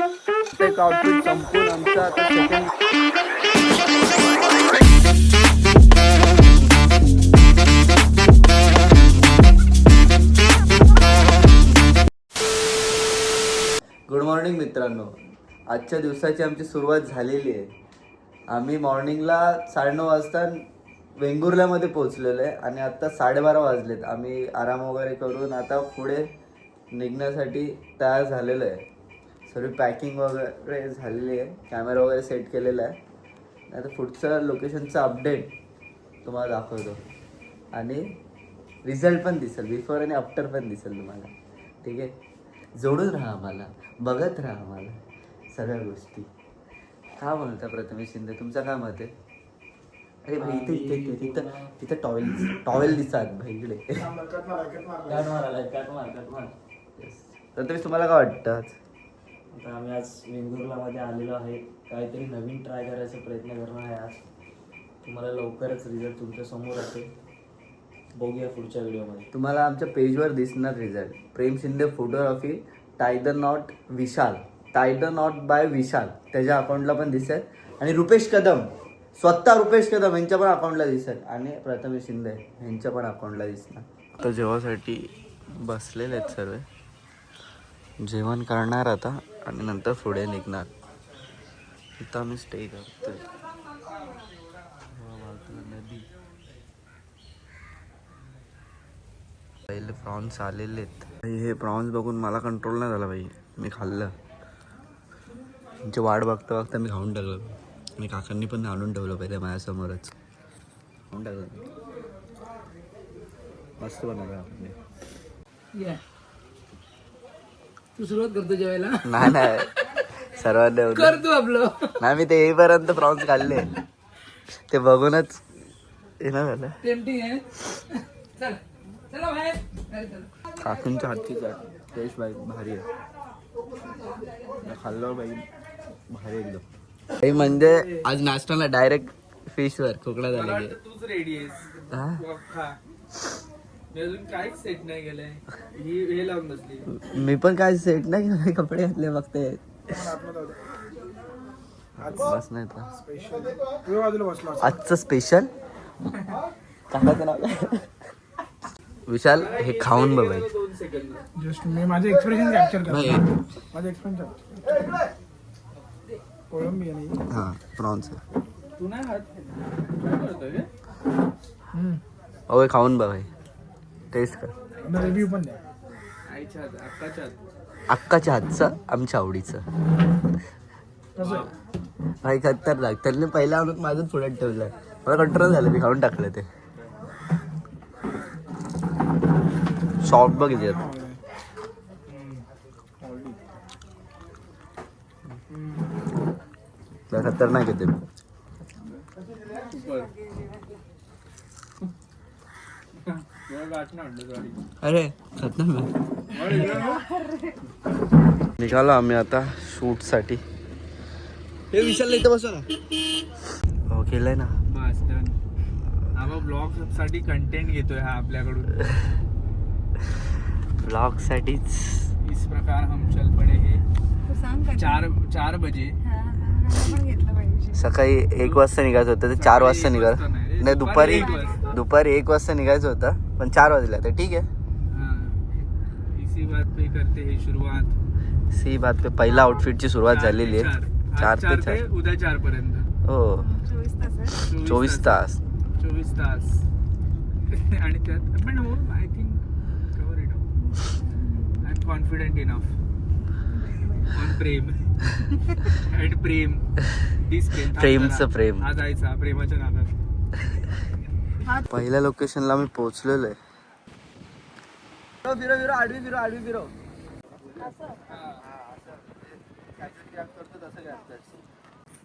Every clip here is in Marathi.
एक आउटफिट संपून आमचा आता सेकंड गुड मॉर्निंग मित्रांनो. आजच्या दिवसाची आमची सुरुवात झालेली आहे. आम्ही मॉर्निंगला 9:30 वाजता वेंगुर्ल्यामध्ये पोहोचलेलो आहे आणि आत्ता 12:30 वाजलेत. आम्ही आराम वगैरे करून आता पुढे निघण्यासाठी तयार झालेलो आहे. सर्व पॅकिंग वगैरे झालेली आहे, कॅमेरा वगैरे सेट केलेला आहे. आता पुढचं लोकेशनचं अपडेट तुम्हाला दाखवतो आणि रिझल्ट पण दिसेल, बिफोर आणि आफ्टर पण दिसेल तुम्हाला. ठीक आहे, जोडून राहा आम्हाला, बघत राहा आम्हाला सगळ्या गोष्टी. का बोलता प्रथमेश शिंदे, तुमचं काय मत आहे? अरे भाई इथे इथे इथे तिथं तिथं टॉवेल दिसतात भाई इकडे. प्रथमेश तुम्हाला काय वाटतं? आता आम्ही आज वेंगुर्लामध्ये आलेलो आहे. काहीतरी नवीन ट्राय करायचा प्रयत्न करणार आहे आज. तुम्हाला लवकरच रिझल्ट तुमच्या समोर असेल. बघूया पुढच्या व्हिडिओमध्ये. तुम्हाला आमच्या पेजवर दिसणार result. Prem Shinde photography, tie the knot Vishal, tie the knot by Vishal, त्याच्या अकाउंटला पण दिसेल. आणि रुपेश कदम, स्वतः रुपेश कदम यांच्या पण अकाउंटला दिसेल. आणि प्रथमेश शिंदे यांच्या पण अकाउंटला दिसणार. तर जेवणासाठी बसलेले आहेत सर्व. जेवण करणार आता आणि नंतर पुढे निघणार. इथं आम्ही स्टे करतोय. नदी, पहिले प्रॉन्स आलेले आहेत. हे प्रॉन्स बघून मला कंट्रोल नाही झाला भाई, मी खाल्लं. त्यांची वाट बघता बघता मी खाऊन टाकलं. आणि काकांनी पण आणून ठेवलं पाहिजे माझ्यासमोरच. खाऊन टाकलं. मस्त बनवलं आपण. तू सुरुवात करतो जेवायला? नाही सर्वांना करतो आपलं. नाही, मी ते येईपर्यंत प्रॉन्स खाल्ले, ते बघूनच येणार झालं. टेम्पटिंग आहे. चल चला बाहेर. काकूंच्या हातची टेस्ट भारी आहे. खाल्लं बाई भारी एकदम. काही म्हणजे आज नाश्त्याला डायरेक्ट फिशवर कोकणात आले. तूच रेडी आहेस? मी अजून काहीच सेट नाही केलंय. हे लावून बसली. मी पण काय सेट नाही केलं, कपडे घातले बघते. बस नाही आजचं स्पेशल. काकाचं नाव काय? विशाल, हे खाऊन बघ भाई. 2 सेकंद. जस्ट मी माझे एक्सप्रेशन कॅप्चर करतो. माझे एक्सप्रेशन कोळंबी आणि हां प्रॉन्स. तू नाही हात काय करतोय? अहो खाऊन बघ भाई, टेस्ट कर. रिव्ह्यू पण द्या. आईच्या हात, अक्काच्या हात. अक्काच्या हातचं आमच्या आवडीचं कसं भाई खतरनाक. त्यांनी पहिला आणून माझंच पुढ्यात ठेवलं, मला कंट्रोल झालं, मी खाऊन टाकलं. ते सॉफ्ट बघ इथे खतरनाक येते. अरे खतरनाक. निघालो आम्ही आता शूटसाठी. हे विशाल इथं बसव ना. हो केलंय ना. बस डन. हा ब्लॉग साठी कंटेंट घेतोय हा आपल्याकडून. ब्लॉग साठीच. इस प्रकार हम चल पडे हे. 4 बजे. सकाळी 1 वाजता निघायचं होतं, ते 4 वाजता निघालं. नाही, दुपारी 1 वाजता निघायचं होतं, पण 4 वाजले. तर ठीक आहे. इसी बात पे करते हे सुरुवात. सी बात पे पहिला आउटफिटची सुरुवात झालेली आहे. 4 ते 4 उद्या 4 पर्यंत. हो 24 तास. 24 तास. आणि त्यात पण हो, I think cover it up. I am confident enough on Prem and Prem. This प्रेमचं प्रेम. हा जायचा प्रेमाच्या नादात. पहिल्या लोकेशनला मी पोहोचलेलो आहे. फिरो आडवी फिरो.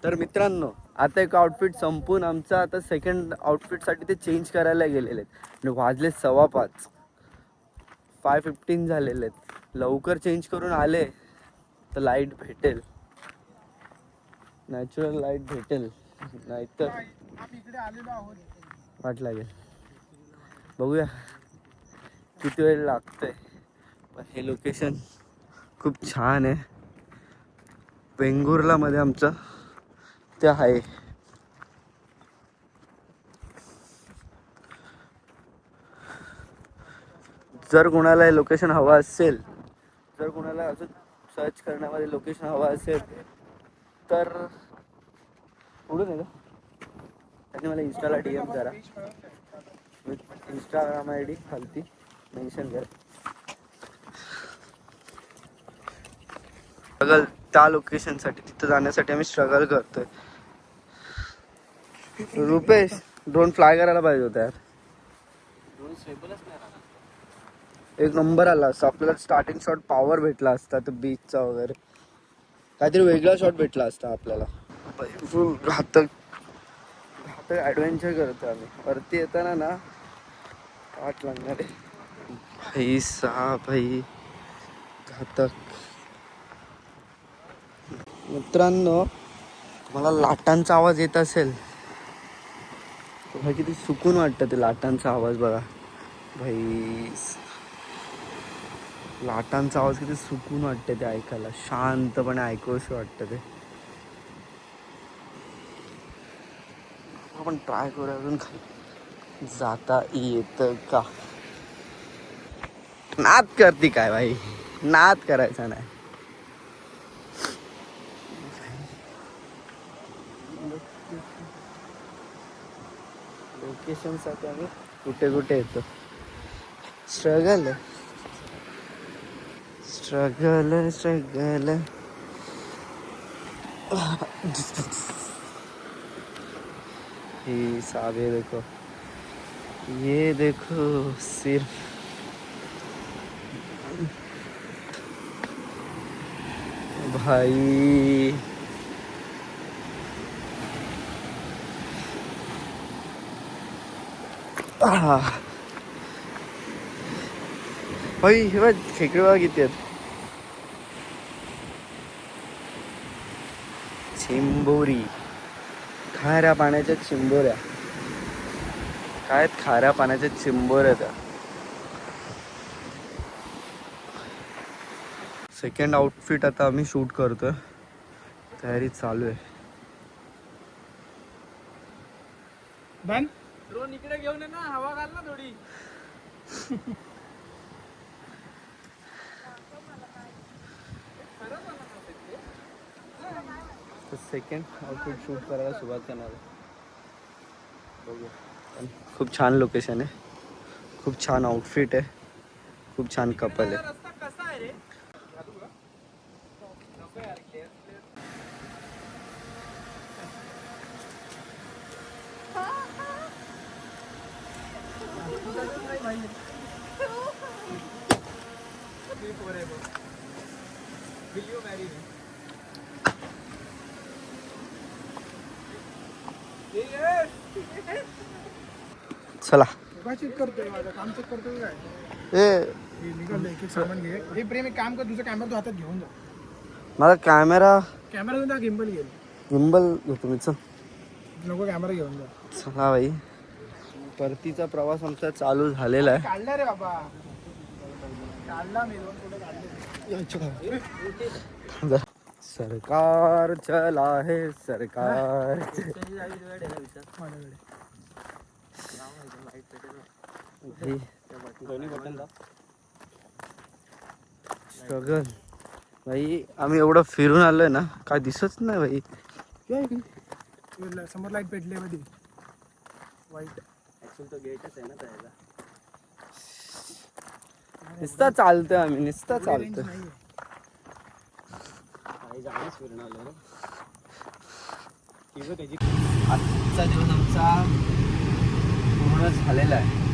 तर मित्रांनो, आता एक आउटफिट संपून आमचं आता सेकंड आउटफिटसाठी ते चेंज करायला गेलेले आहेत. वाजले 5:15. 5:15 झालेले आहेत. लवकर चेंज करून आले तर लाईट भेटेल, नॅचरल लाईट भेटेल, नाहीतर वाट लागेल. बघूया किती वेळ लागतोय. पण हे लोकेशन खूप छान आहे. वेंगुर्ला मध्ये आमचं ते आहे. जर कोणाला हे लोकेशन हवं असेल, जर कोणाला अजून सर्च करण्यामध्ये लोकेशन हवं असेल तर पुढून आहे का त्यांनी मला इंस्टाला DM करा. इंस्टाग्राम ID खालती मेन्शन करा. स्ट्रगल त्या लोकेशनसाठी, तिथं जाण्यासाठी आम्ही स्ट्रगल करतोय. रुपेश ड्रोन फ्लाय करायला पाहिजे होता यार. एक नंबर आला असता आपल्याला. स्टार्टिंग शॉट पॉवर भेटला असता तर बीचचा वगैरे काहीतरी वेगळा शॉट भेटला असता आपल्याला. फुल घातक घातक ॲडव्हेंचर करतो आम्ही. वरती येताना ना वाट लागणार आहे भाई साहब, भाई घातक. मित्रांनो मला लाटांचा आवाज येत असेल भाई, किती सुकून वाटतं ते लाटांचा आवाज. बघा भाई, लाटांचा आवाज किती सुकून वाटतं ते ऐकायला. शांतपणे ऐकूशी वाटतं ते. आपण ट्राय करू अजून जाता येतं का. नाद करते काय भाई, नाद करायचा नाही. लोकेशन साठी आम्ही कुठे कुठे येतो. Struggle struggle struggle. ये साहब ये देखो, ये देखो सिर्फ भाई. भाई हे बघ खेकडे बघा किती आहेत. चिंबोरी, खाऱ्या पाण्याच्या चिंबोऱ्या. काय खाऱ्या पाण्याच्या चिंबोऱ्या त्या. सेकंड आउटफिट आता आम्ही शूट करतोय. तयारी चालू आहे. डन. ड्रोन इकडे घेऊन ये ना, हवा घाल ना थोडी. सेकंड आउटफिट शूट करायला सुरुवात करणार आहे. बघूया. खूप छान लोकेशन आहे, खूप छान आउटफिट आहे, खूप छान कपल आहे. रस्ता कसा आहे रे? चला. चेक करतोय, माझं काम चेक करतोय काय. ए निघालं एक एक सामान घे. हे प्रेम एक काम कर, तुझा कॅमेरा तू हातात घेऊन जा. माझा कॅमेरा कॅमेरा घेऊन जा, गिम्बल घेऊन. गिम्बल घेतो मी. चल नको कॅमेरा घेऊन जा. चला भाई, परतीचा प्रवास आमचा चालू झालेला आहे. काढला रे बाबा, काढला मी 2 फोटो काढले. सरकार चला है सरकार. स्ट्रगल भाई. आम्ही एवढं फिरून आलोय ना, काय दिसत नाही भाई. समोर लाईट पेटली मध्ये वाईट. गेटच आहे ना त्याला. नुसता चालतोय आम्ही, नुसता चालतोय. आजचा दिवस आमचा पूर्ण झालेला आहे.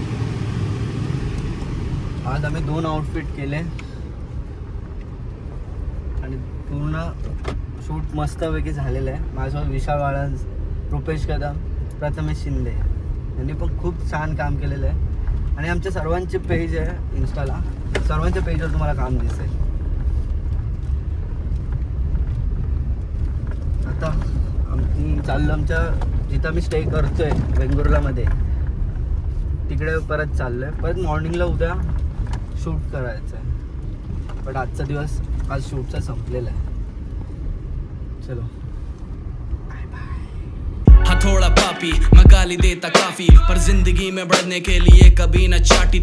आज आम्ही 2 आउटफिट केले आणि पूर्ण शूट मस्तपैकी झालेलं आहे. माझ्यासोबत विशाल वाळंज, रुपेश कदम, प्रथमेश शिंदे यांनी पण खूप छान काम केलेलं आहे. आणि आमच्या सर्वांचे पेज आहे इन्स्टाला, सर्वांच्या पेजवर तुम्हाला काम दिसेल. आता आम्ही चाललो आमच्या जिथं आम्ही स्टे करतोय वेंगुर्लामध्ये, तिकडे परत चाललोय. परत मॉर्निंगला उद्या शूट करायचं आहे. पण आजचा दिवस आज शूटचा संपलेला आहे. चलो. हाँ थोड़ा पापी मैं गाली देता काफी पर जिंदगी में बढ़ने के लिए कभी न चाटी